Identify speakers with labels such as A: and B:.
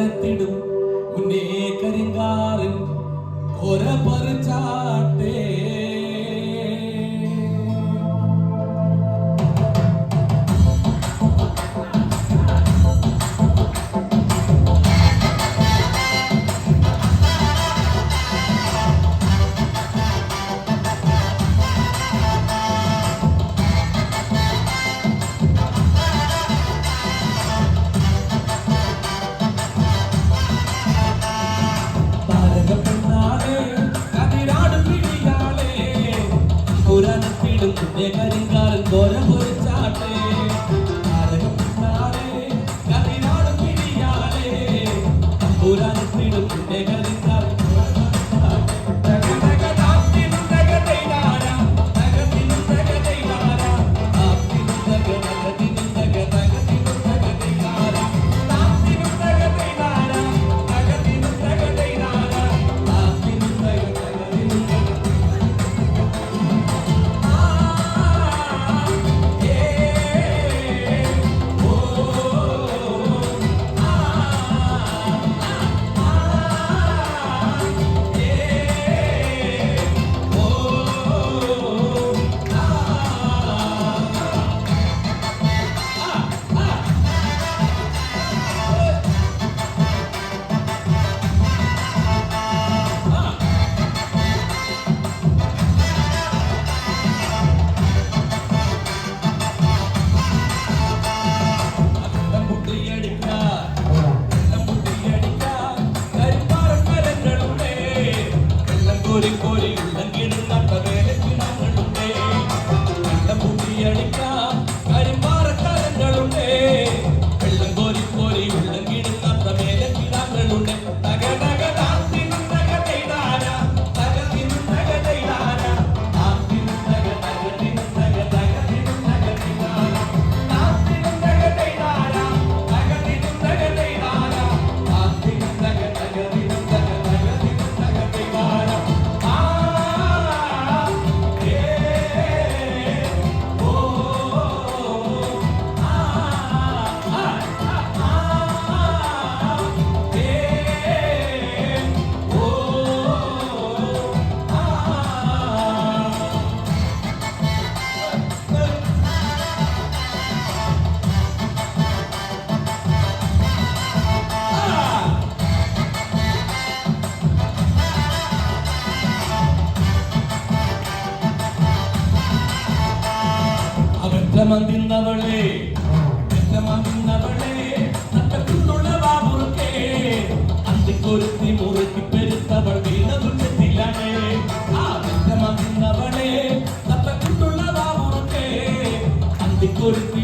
A: തമ്പുരാനെത്തിടും മുന്നേ കരിങ്കാറിൻ ഒര പറിച്ചാട്ടേ കരിങ്കാരൻ കോര പൊരിച്ചാട്ടേ താരകപ്പിന്നാലെ കതിനാടും പിടിയാലേ തമ്പുരാനെത്തിടും പിന്നെ കരിങ്കാരൻ കോരി കോരി ഉള്ളങ്കിടുന്ന വേലക്കിടങ്ങളുണ്ടേ വെള്ളം പൂട്ടിയടിക്കാം കരിമ്പാറക്കാരങ്ങളുണ്ടേ വെള്ളം കോരി കോരി ഉള്ളങ്കിടുന്ന വേലക്കിടങ്ങളുണ്ട് തകടക താത്തിനും തകതൈതാര തകതിനും തകതൈതാര താത്തിനും തകതകതിനും തകതകതിനും തകതൈതാര താത്തിനും തകതൈതാര തകതിനും തകതൈതാര താത്തിനും തകതകതിനും തകതകതിനും തകതൈതാര മന്ദിന്നവളെ മന്ദിന്നവളെ നട്ടക്കുള്ള ബാബുർക്കേ അന്തിക്കൊരുത്തി മുറുക്കി പെരുത്തവൾ വീണതുണ്ടെത്തില്ലേ ആ മന്ദിന്നവളെ നട്ടക്കുള്ള ബാബുർക്കേ അന്തിക്കൊരുത്തി